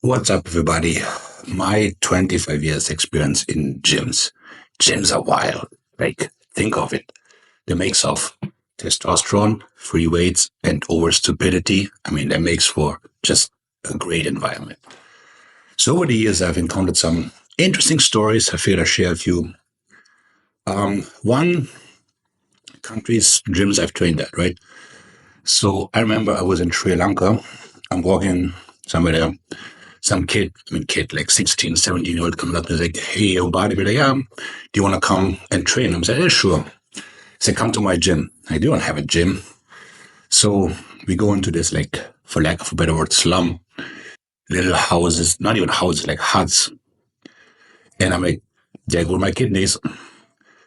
What's up, everybody? My 25 years experience in gyms. Gyms are wild. Like, think of it. The mix of testosterone, free weights, and over stupidity. That makes for just a great environment. So over the years, I've encountered some interesting stories. I figured I'd share a few. One country's gyms I've trained at, right? So I remember I was in Sri Lanka. I'm walking somewhere there. Some kid, like 16, 17-year-old comes up and is like, hey, your bodybuilder, yeah, do you want to come and train? I'm saying, yeah, sure. He said, come to my gym. I don't have a gym. So we go into this, like, for lack of a better word, slum, little houses, not even houses, like huts. And I'm like, there go my kidneys.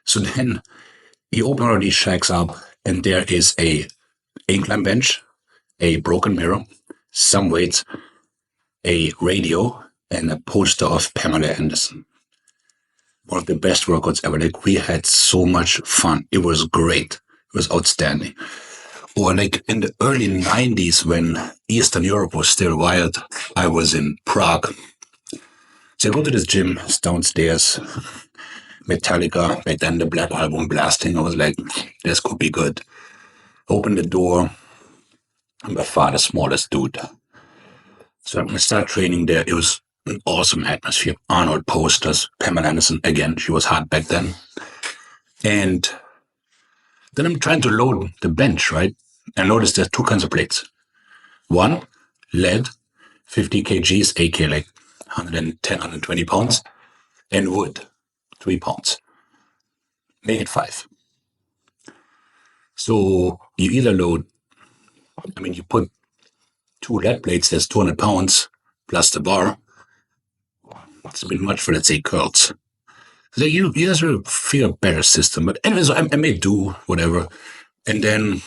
So then you open one of these shacks up, and there is a incline bench, a broken mirror, some weights, a radio, and a poster of Pamela Anderson. One of the best workouts ever. Like, we had so much fun. It was great. It was outstanding. Or like in the early 90s when Eastern Europe was still wild, I was in Prague. So I go to this gym, it's downstairs, Metallica, back then the Black Album blasting. I was like, this could be good. Open the door. I'm by far the smallest dude. So I'm going to start training there. It was an awesome atmosphere. Arnold posters, Pamela Anderson, again, she was hot back then. And then I'm trying to load the bench, right? And notice there's two kinds of plates. One, lead, 50 kgs, aka like 110, 120 pounds, and wood, 3 pounds. Make it 5. So you either load, you put 2 lead plates, that's 200 pounds, plus the bar. It's a bit much for, let's say, curls. So you guys will figure a better system. But anyways, I may do whatever. And then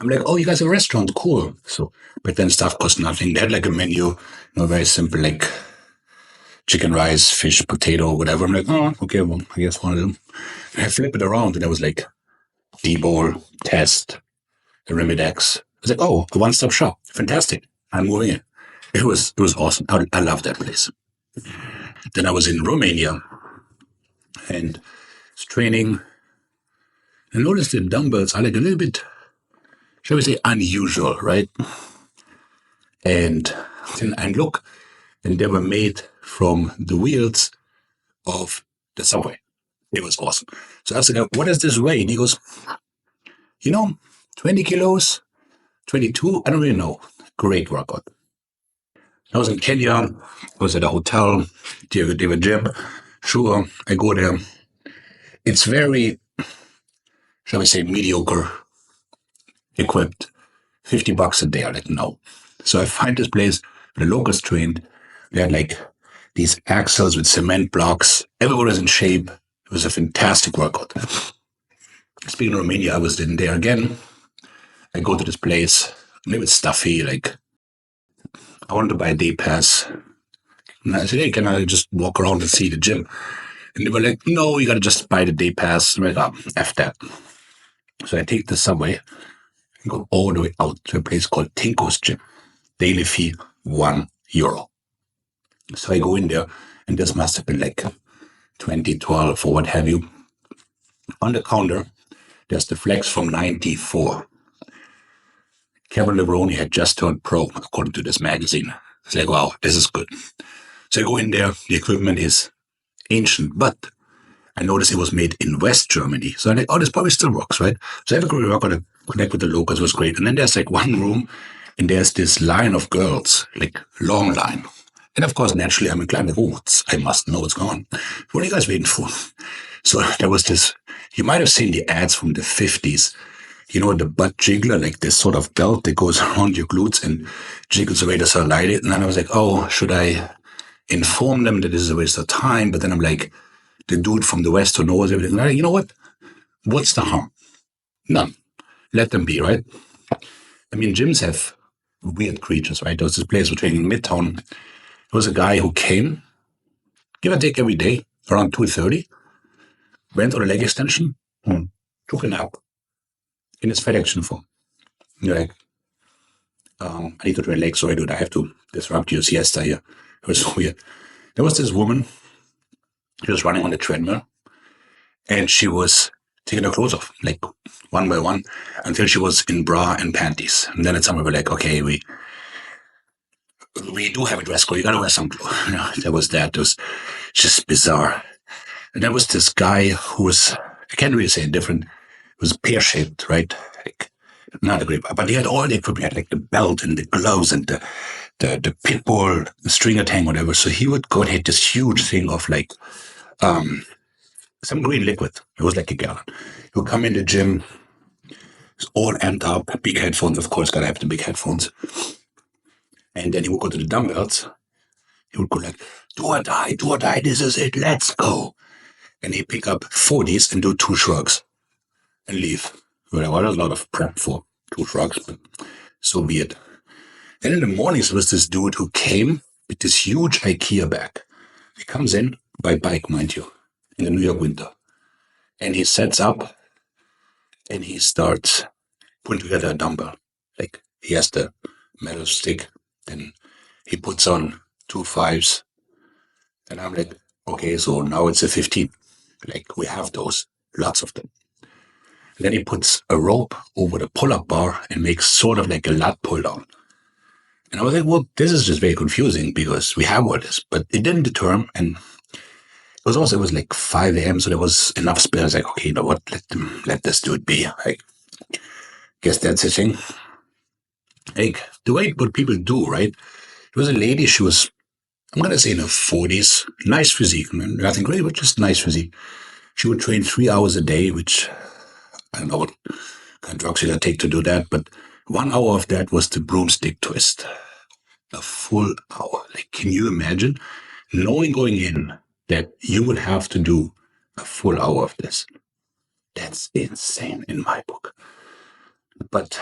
I'm like, oh, you guys have a restaurant, cool. So, but then stuff cost nothing. They had like a menu, very simple, like chicken, rice, fish, potato, whatever. I'm like, oh, okay, well, I guess one of them. And I flip it around, and I was like, D-Bowl, Test, the Remidex. I was like, oh, a one-stop shop, fantastic. I'm moving it. It was awesome. I love that place. Then I was in Romania, and was training. I noticed the dumbbells are like a little bit, shall we say, unusual, right? And then I look, and they were made from the wheels of the subway. It was awesome. So I was like, what does this weigh? And he goes, 20 kilos, 22, I don't really know. Great workout. I was in Kenya, I was at a hotel, they have a gym. Sure, I go there. It's very, shall we say, mediocre equipped. $50 a day. I'm like, no. So I find this place where the locals trained. They had like these axles with cement blocks. Everyone was in shape. It was a fantastic workout. Speaking of Romania, I was in there again. I go to this place, a little bit stuffy, like I wanted to buy a day pass. And I said, hey, can I just walk around and see the gym? And they were like, no, you got to just buy the day pass. I'm like, oh, F that. So I take the subway and go all the way out to a place called Tinko's Gym. Daily fee, €1. So I go in there, and this must have been like 2012 or what have you. On the counter, there's the Flex from 94. Kevin Levrone had just turned pro, according to this magazine. It's like, wow, this is good. So I go in there, the equipment is ancient, but I noticed it was made in West Germany. So I'm like, oh, this probably still works, right? So I have a great work to connect with the locals, was great. And then there's like one room, and there's this line of girls, like long line. And of course, naturally, I'm inclined to, oh, I must know what's going on. What are you guys waiting for? So there was this, you might have seen the ads from the 50s. The butt jiggler, like this sort of belt that goes around your glutes and jiggles away the cellulite. And then I was like, oh, should I inform them that this is a waste of time? But then I'm like, the dude from the West who knows everything. Like, you know what? What's the harm? None. Let them be, right? Gyms have weird creatures, right? There was this place we're training in Midtown. There was a guy who came, give or take every day, around 2:30, went on a leg extension, took a nap in his FedEx uniform. You're like, I need to train legs, sorry, dude. I have to disrupt your siesta here. It was so weird. There was this woman, she was running on the treadmill, and she was taking her clothes off, like one by one, until she was in bra and panties. And then at some point we're like, okay, we do have a dress code. You gotta wear some clothes. There was that. It was just bizarre. And there was this guy who was, I can't really say different. It was pear shaped, right? Like, not a great, but he had all the equipment. He had like the belt and the gloves and the pit bull, the stringer tang, whatever. So he would go and hit this huge thing of like some green liquid. It was like a gallon. He would come in the gym, all amped up, big headphones, of course, gotta have the big headphones. And then he would go to the dumbbells. He would go like, do or die, this is it, let's go. And he'd pick up 40s and do 2 shrugs and leave. Well, there's a lot of prep for 2 shrugs, but so be it. Then in the mornings, there was this dude who came with this huge IKEA bag. He comes in by bike, mind you, in the New York winter. And he sets up and he starts putting together a dumbbell. Like, he has the metal stick, then he puts on 2 5s. And I'm like, okay, so now it's a 15. Like, we have those, lots of them. And then he puts a rope over the pull-up bar and makes sort of like a lat pull-down. And I was like, well, this is just very confusing because we have all this, but it didn't deter him. And it was like 5 a.m., so there was enough space. I was like, okay, you know what, let this dude be. I guess that's the thing. Like, the way what people do, right? There was a lady, she was, I'm going to say in her 40s, nice physique, nothing great, but just nice physique. She would train 3 hours a day, which I don't know what kind of drugs she would take to do that, but 1 hour of that was the broomstick twist. A full hour. Like, can you imagine knowing going in that you would have to do a full hour of this? That's insane in my book. But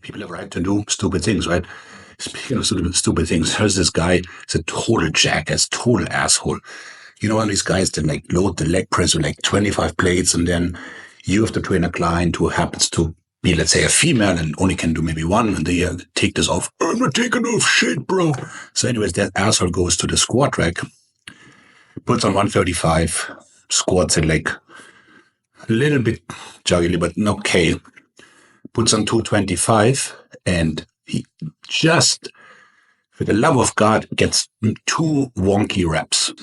people have a right to do stupid things, right? Speaking of stupid things, there's this guy, he's a total jackass, total asshole. You know, one of these guys that like load the leg press with like 25 plates, and then you have to train a client who happens to be, let's say, a female and only can do maybe one, and they take this off. I'm not taking off shit, bro. So anyways, that asshole goes to the squat rack, puts on 135, squats it like a little bit juggly, but okay. Puts on 225, and he just, for the love of God, gets 2 wonky reps.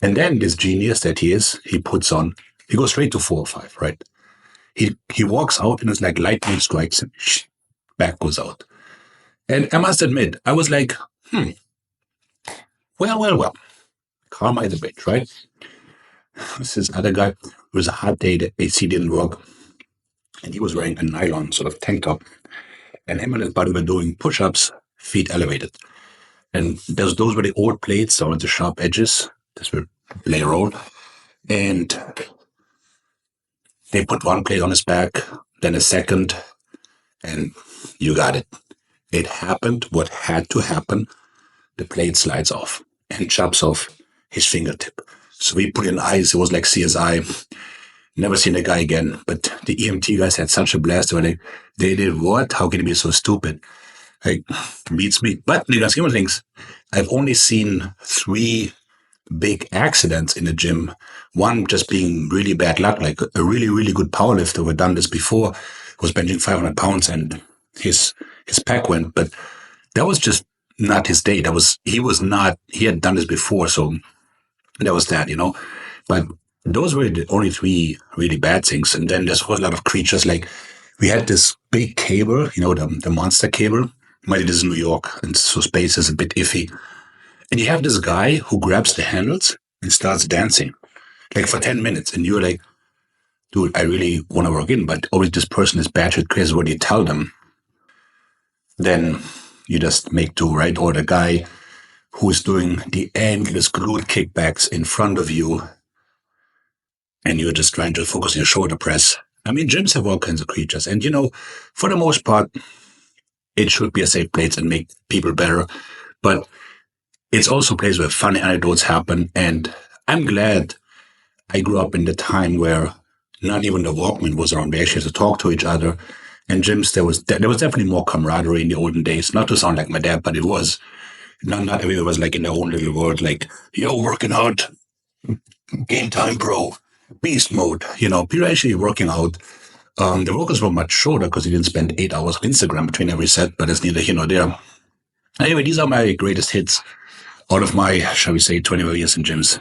And then this genius that he is, he goes straight to 4 or 5, right? He walks out and it's like lightning strikes him. Back goes out. And I must admit, I was like, well. Karma is a bitch, right? This other guy, it was a hot day, the AC didn't work. And he was wearing a nylon sort of tank top. And him and his buddy were doing push-ups, feet elevated. And those were the old plates on the sharp edges. This were layer rolled. And they put 1 plate on his back, then a second, and you got it. It happened what had to happen. The plate slides off and chops off his fingertip. So we put in ice. It was like CSI. Never seen a guy again. But the EMT guys had such a blast. They did what? How can it be so stupid? Like, beats me. But in the scheme of things, I've only seen 3 big accidents in the gym. One just being really bad luck, like a really, really good powerlifter who had done this before, was benching 500 pounds and his pack went. But that was just not his day. He had done this before, so that was that, you know. But those were the only 3 really bad things. And then there's a whole lot of creatures. Like, we had this big cable, you know, the monster cable. Maybe this is New York, and so space is a bit iffy. And you have this guy who grabs the handles and starts dancing, like for 10 minutes. And you're like, dude, I really want to work in, but always this person is batshit crazy. What do you tell them? Then you just make do, right? Or the guy who is doing the endless glute kickbacks in front of you, and you're just trying to focus on your shoulder press. I mean, gyms have all kinds of creatures. And, you know, for the most part, it should be a safe place and make people better. But it's also a place where funny anecdotes happen. And I'm glad I grew up in the time where not even the Walkman was around. We actually had to talk to each other. In gyms, there was definitely more camaraderie in the olden days. Not to sound like my dad, but it was. Not everyone was like in their own little world, like, yo, working out, game time, bro, beast mode. People actually working out. The workouts were much shorter because you didn't spend 8 hours on Instagram between every set, but it's neither here nor there. Anyway, these are my greatest hits out of my, shall we say, 20 years in gyms.